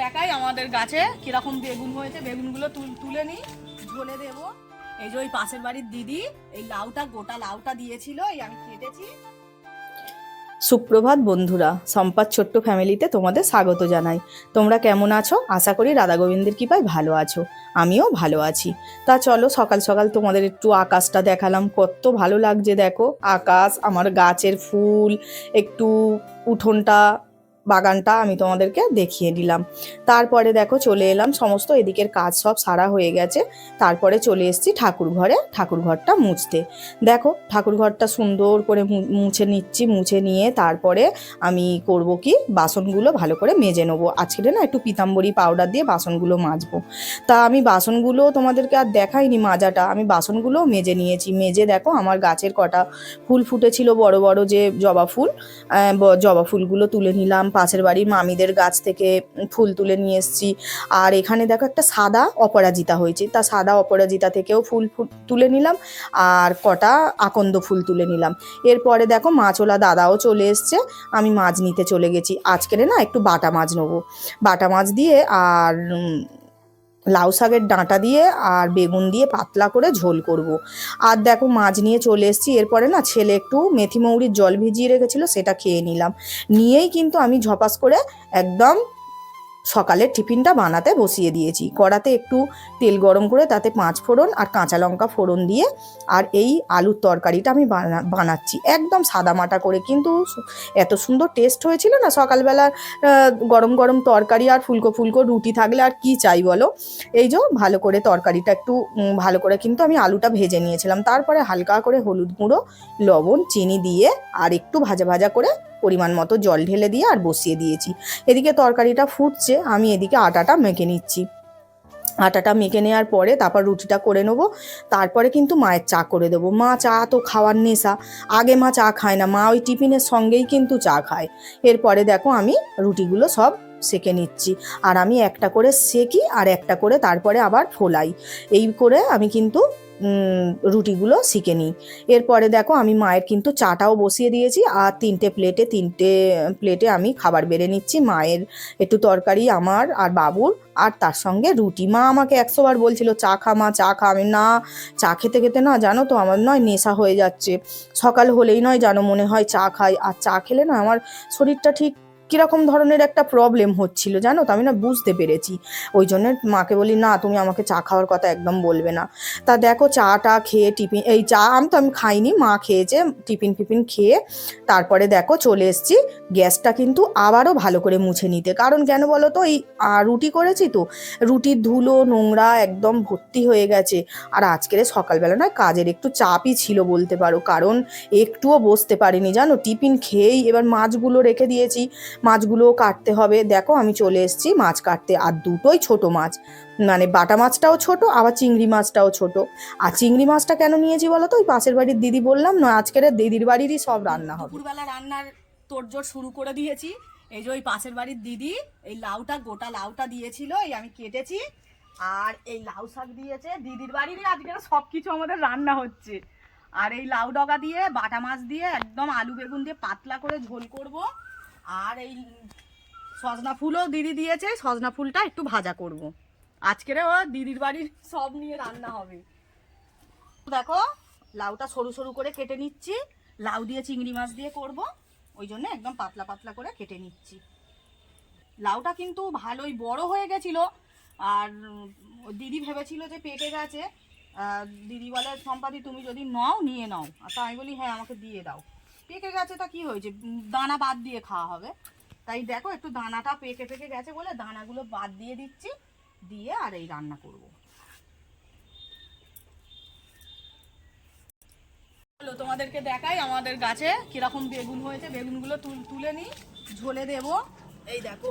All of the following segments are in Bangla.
দেখাই আমাদের গাছে কিরকম বেগুন হয়েছে। বেগুনগুলো তুলে নিই, ঝোলে দেবো। এই যে ওই পাশের বাড়ির দিদি এই লাউটা, গোটা লাউটা দিয়েছিল, এই আমি কেটেছি। সুপ্রভাত বন্ধুরা, সম্পাদ ছোট্ট ফ্যামিলিতে তোমাদের স্বাগত জানাই। তোমরা কেমন আছো? আশা করি রাধা গোবিন্দের কৃপায় ভালো আছো। আমিও ভালো আছি। তা চলো সকাল সকাল তোমাদের একটু আকাশটা দেখালাম, কত ভালো লাগছে দেখো আকাশ, আমার গাছের ফুল, একটু উঠোনটা, বাগানটা আমি তোমাদেরকে দেখিয়ে দিলাম। তারপরে দেখো চলে এলাম, সমস্ত এদিকের কাজ সব সারা হয়ে গেছে। তারপরে চলে এসেছি ঠাকুর ঘরে, ঠাকুর ঘরটা মুছতে। দেখো ঠাকুর ঘরটা সুন্দর করে মুছে নিচ্ছি। মুছে নিয়ে তারপরে আমি করব কি, বাসনগুলো ভালো করে মেজে নেবো। আজকে না একটু পিতাম্বরী পাউডার দিয়ে বাসনগুলো মাজবো। তা আমি বাসনগুলো তোমাদেরকে আর দেখাইনি মাজাটা, আমি বাসনগুলো মেজে নিয়েছি। মেজে দেখো আমার গাছের কটা ফুল ফুটেছিল, বড় বড় যে জবা ফুল, জবা ফুলগুলো তুলে নিলাম। পাশের বাড়ির মামিদের গাছ থেকে ফুল তুলে নিয়ে এসেছি। আর এখানে দেখো একটা সাদা অপরাজিতা হয়েছে, তা সাদা অপরাজিতা থেকেও ফুল তুলে নিলাম। আর কটা আকন্দ ফুল তুলে নিলাম। এরপরে দেখো মাছওয়ালা দাদাও চলে এসছে, আমি মাছ নিতে চলে গেছি। আজকের না একটু বাটা মাছ নেবো, বাটা মাছ দিয়ে আর লাউ শাকের ডাঁটা দিয়ে আর বেগুন দিয়ে পাতলা করে ঝোল করব। আর দেখো মাছ নিয়ে চলে এসেছি। এরপরে না ছেলে একটু মেথি মৌরির জল ভিজিয়ে রেখেছিল, সেটা খেয়ে নিলাম। নিয়েই কিন্তু আমি ঝপাস করে একদম সকালের টিফিনটা বানাতে বসিয়ে দিয়েছি। কড়াতে একটু তেল গরম করে তাতে 5 ফোড়ন আর কাঁচা লঙ্কা ফোড়ন দিয়ে আর এই আলুর তরকারিটা আমি বানাচ্ছি একদম সাদামাটা করে, কিন্তু এত সুন্দর টেস্ট হয়েছিল না সকালবেলা। গরম গরম তরকারি আর ফুলকো ফুলকো রুটি থাকলে আর কি চাই বলো। এই যে ভালো করে তরকারিটা একটু ভালো করে কিন্তু আমি আলুটা ভেজে নিয়েছিলাম। তারপরে হালকা করে হলুদ গুঁড়ো, লবণ, চিনি দিয়ে আর একটু ভাজা ভাজা করে পরিমাণ মতো জল ঢেলে দিয়ে আর বসিয়ে দিয়েছি। এদিকে তরকারিটা ফুটছে, আমি এদিকে আটাটা মেখে নিচ্ছি। আটাটা মেখে নেওয়ার পরে তারপর রুটিটা করে নেবো। তারপরে কিন্তু মায়ের চা করে দেবো। মা চা তো খাওয়ার নেশা, আগে মা চা খায় না, মা ওই টিফিনের সঙ্গেই কিন্তু চা খায়। এরপরে দেখো আমি রুটিগুলো সব সেঁকে নিচ্ছি। আর আমি একটা করে সেঁকি আর একটা করে তারপরে আবার ফোলাই, এই করে আমি কিন্তু রুটিগুলো সেঁকে নিই। এরপরে দেখো আমি মায়ের কিন্তু চাটাও বসিয়ে দিয়েছি। আর তিনটে প্লেটে আমি খাবার বেড়ে নিচ্ছি। মায়ের একটু তরকারি, আমার আর বাবুর, আর তার সঙ্গে রুটি। মা আমাকে 100 বার বলছিল চা খা মা, চা খা। আমি না, চা খেতে খেতে না জানো তো আমার নয় নেশা হয়ে যাচ্ছে। সকাল হলেই নয় জানো মনে হয় চা খাই, আর চা খেলে না আমার শরীরটা ঠিক কীরকম ধরনের একটা প্রবলেম হচ্ছিল জানো তো, আমি না বুঝতে পেরেছি। ওই জন্য মাকে বলি না, তুমি আমাকে চা খাওয়ার কথা একদম বলবে না। তা দেখো চাটা খেয়ে টিফিন, এই চা আমি খাইনি, মা খেয়েছে টিফিন খেয়ে। তারপরে দেখো চলে এসেছি গ্যাসটা কিন্তু আবারও ভালো করে মুছে নিতে। কারণ কেন বলো তো, এই রুটি করেছি তো, রুটির ধুলো নোংরা একদম ভর্তি হয়ে গেছে। আর আজকের সকালবেলা নয় কাজের একটু চাপই ছিল বলতে পারো, কারণ একটুও বসতে পারিনি জানো। টিফিন খেয়েই এবার মাছগুলো রেখে দিয়েছি, মাছগুলোও কাটতে হবে। দেখো আমি চলে এসেছি মাছ কাটতে, আর দুটোই ছোট মাছ, মানে বাটা মাছটাও ছোট আবার চিংড়ি মাছটাও ছোট। আর চিংড়ি মাছটা কেন নিয়েছি বলো তো, ওই পাশের বাড়ির দিদি বললাম না আজকের দিদির বাড়িরই সব রান্না হবে। দুপুরবেলা রান্নার তোড়জোড় শুরু করে দিয়েছি। এই যে ওই পাশের বাড়ির দিদি এই লাউটা, গোটা লাউটা দিয়েছিল, এই আমি কেটেছি। আর এই লাউ শাক দিয়েছে, দিদির বাড়িরই আজকে সব কিছু আমাদের রান্না হচ্ছে। আর এই লাউ ডগা দিয়ে বাটা মাছ দিয়ে একদম আলু বেগুন দিয়ে পাতলা করে ঝোল করব। আর এই সজনা ফুলও দিদি দিয়েছে, সজনা ফুলটা একটু ভাজা করব। আজকের ও দিদির বাড়ির সব নিয়ে রান্না হবে। দেখো লাউটা সরু সরু করে কেটে নিচ্ছি, লাউ দিয়ে চিংড়ি মাছ দিয়ে করব, ওই জন্য একদম পাতলা পাতলা করে কেটে নিচ্ছি। লাউটা কিন্তু ভালোই বড় হয়ে গেছিল, আর দিদি ভেবেছিল যে পেকে গেছে। দিদি বলে সম্পাদি তুমি যদি নাও নিয়ে নাও, তা আমি বলি হ্যাঁ আমাকে দিয়ে দাও। পেকে গেছে তা কি হয়েছে, দানা বাদ দিয়ে খাওয়া হবে। তাই দেখো একটু দানাটা পেকে পেকে গেছে বলে দানাগুলো বাদ দিয়ে দিচ্ছি, দিয়ে আর এই রান্না করব। চলো তোমাদেরকে দেখাই আমাদের গাছে কিরকম বেগুন হয়েছে। বেগুনগুলো তুলে নিই, ঝোলে দেব। এই দেখো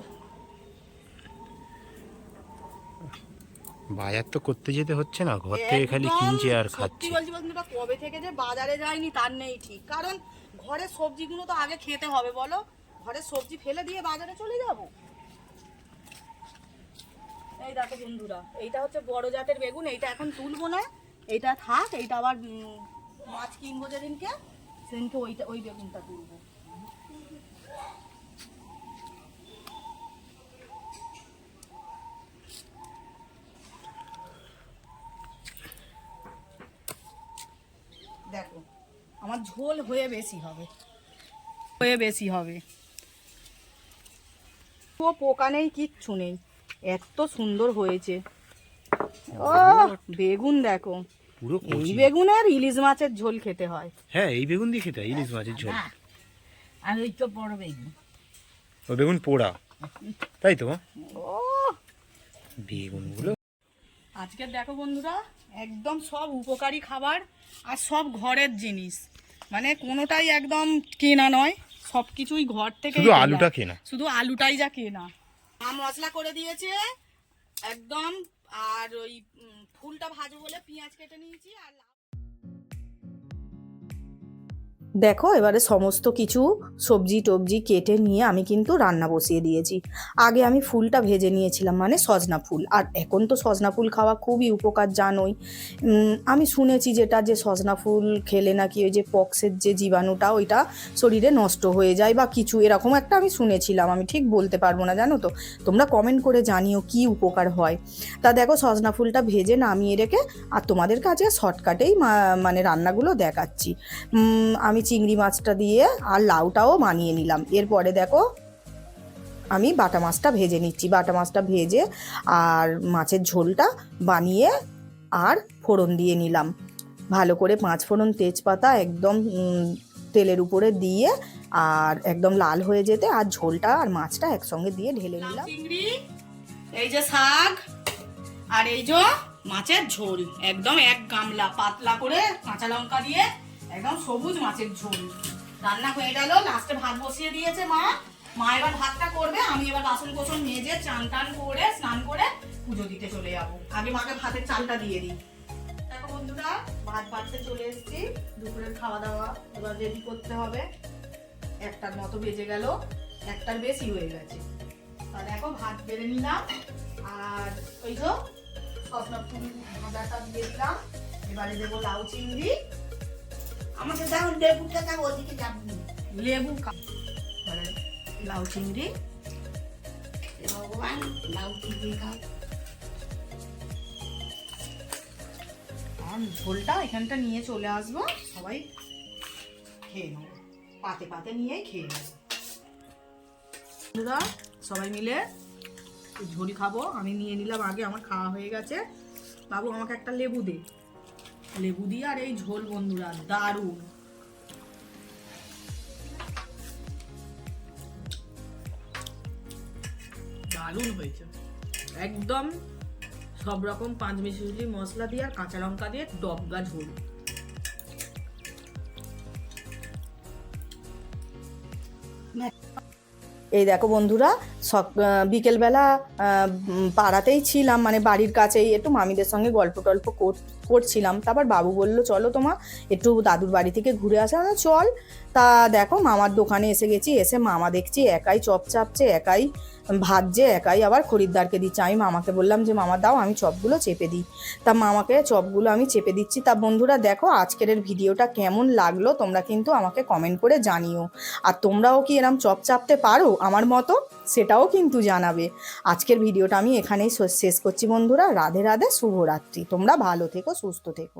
বাজার তো করতে যেতে হচ্ছে না, ঘর থেকে খালি কিনছে আর খাচ্ছে। বলছি বন্ধুরা, কবে থেকে যে বাজারে যায়নি তার নেই ঠিক। কারণ ঘরের সবজিগুলো তো আগে খেতে হবে বলো, ঘরের সবজি ফেলে দিয়ে বাজারে চলে যাব। এই দেখো বন্ধুরা, এইটা হচ্ছে বড় জাতের বেগুন, এইটা এখন তুলবো না, এইটা থাক। এইটা আবার মাছ কিনবো যেদিনকে, সেদিনকে ওই বেগুনটা তুলবো। আমার ঝোল হয়ে বেশি হবে, হয়ে বেশি হবে। ও পোকা নেই, কিচ্ছু নেই, এত সুন্দর হয়েছে। ও বেগুন দেখো, পুরো এই কচি। বেগুনের ইলিশ মাছের ঝোল খেতে হয়। হ্যাঁ, এই বেগুন দিয়ে খেতে হয় ইলিশ মাছের ঝোল। আর ওই তো বড় বেগুন। ও বেগুন পোড়া, তাই তো? ও বেগুনগুলো আজকে দেখো বন্ধুরা, একদম সব উপকারী খাবার আর সব ঘরের জিনিস, মানে কোনোটাই একদম কেনা নয়, সব কিছুই ঘর থেকে। শুধু আলুটা কেনা, শুধু আলুটাই যা কেনা। মশলা করে দিয়েছে একদম, আর ওই ফুলটা ভাজবো বলে পেঁয়াজ কেটে নিয়েছি। আর দেখো এবারে সমস্ত কিছু সবজি টবজি কেটে নিয়ে আমি কিন্তু রান্না বসিয়ে দিয়েছি। আগে আমি ফুলটা ভেজে নিয়েছিলাম, মানে সজনা ফুল। আর এখন তো সজনা ফুল খাওয়া খুবই উপকার, জানোই। আমি শুনেছি যে সজনা ফুল খেলে নাকি ওই যে পক্সের যে জীবাণুটা ওইটা শরীরে নষ্ট হয়ে যায় বা কিছু এরকম একটা আমি শুনেছিলাম, আমি ঠিক বলতে পারবো না, জানো তো। তোমরা কমেন্ট করে জানিও কি উপকার হয়। তা দেখো সজনা ফুলটা ভেজে নামিয়ে রেখে আর তোমাদের কাছে শর্টকাটেই মানে রান্নাগুলো দেখাচ্ছি। আমি চিংড়ি মাছটা দিয়ে আর লাউটাও বানিয়ে নিলাম। এরপরে দেখো আমি বাটা মাছটা ভেজে নিচ্ছি, বাটা মাছটা ভেজে আর মাছের ঝোলটা বানিয়ে আর ফোড়ন দিয়ে নিলাম ভালো করে, 5 ফোড়ন তেজপাতা একদম তেলের উপরে দিয়ে আর একদম লাল হয়ে যেতে আর ঝোলটা আর মাছটা একসঙ্গে দিয়ে ঢেলে নিলাম। চিংড়ি, এই যে শাক, আর এই যে মাছের ঝোল, একদম এক গামলা পাতলা করে কাঁচা লঙ্কা দিয়ে একদম সবুজ মাছের ঝোল রান্না হয়ে গেল। লাস্টে ভাত বসিয়ে দিয়েছে মা। মা এবার ভাতটা করবে, আমি এবার বাসন কোসন মেজে চান টান করে স্নান করে পুজো দিতে চলে যাবো। আগে মাকে ভাতের চালটা দিয়ে দিই। দেখো বন্ধুরা, ভাত বাড়তে চলে এসেছি, দুপুরের খাওয়া দাওয়া এবার রেডি করতে হবে। 1টার মতো বেজে গেল, 1টার বেশি হয়ে গেছে। তা দেখো ভাত বেড়ে নিলাম আর ওই যে সজনা ফুল ভাজাটা দিয়ে দিলাম। এবারে দেবো লাউ চিংড়ি। আমাকে দেখো লেবুটা থাকো, ওদিকে যাবো লেবু লাউ চিংড়ি। ভগবান লাউ চিংড়ি খাও। আর ঝোলটা এখানটা নিয়ে চলে আসবো, সবাই খেয়ে নেবো, পাতে পাতে নিয়ে খেয়ে নেবো। বন্ধুরা সবাই মিলে ঝোল খাবো। আমি নিয়ে নিলাম আগে, আমার খাওয়া হয়ে গেছে। বাবু আমাকে একটা লেবু দে, লেবু দিয়ে আর এই ঝোল বন্ধুরা দারুণ। দারুণ হয়েছে একদম, সব রকম পাঁচমিশালি মশলা দিয়ে আর কাঁচা লঙ্কা দিয়ে ডবগা ঝোল। এই দেখো বন্ধুরা, বিকেলবেলা পাড়াতেই ছিলাম, মানে বাড়ির কাছেই, একটু মামিদের সঙ্গে গল্প টল্প করছিলাম। তারপর বাবু বললো চলো তোমার একটু দাদুর বাড়ি থেকে ঘুরে আসা, চল। তা দেখো মামার দোকানে এসে গেছি, এসে মামা দেখছি একাই চপ চাপছে, একাই ভাজছে, একাই আবার খরিদ্দারকে দিচ্ছে। আমি মামাকে বললাম যে মামা দাও আমি চপগুলো চেপে দিই। তা মামাকে চপগুলো আমি চেপে দিচ্ছি। তা বন্ধুরা দেখো আজকের ভিডিওটা কেমন লাগলো তোমরা কিন্তু আমাকে কমেন্ট করে জানিও। আর তোমরাও কি এরম চপ চাপতে পারো আমার মতো, সেটাও কিন্তু জানাবে। আজকের ভিডিওটা আমি এখানেই শেষ করছি বন্ধুরা। রাধে রাধে, শুভরাত্রি। তোমরা ভালো থেকো, সুস্থ থেকো।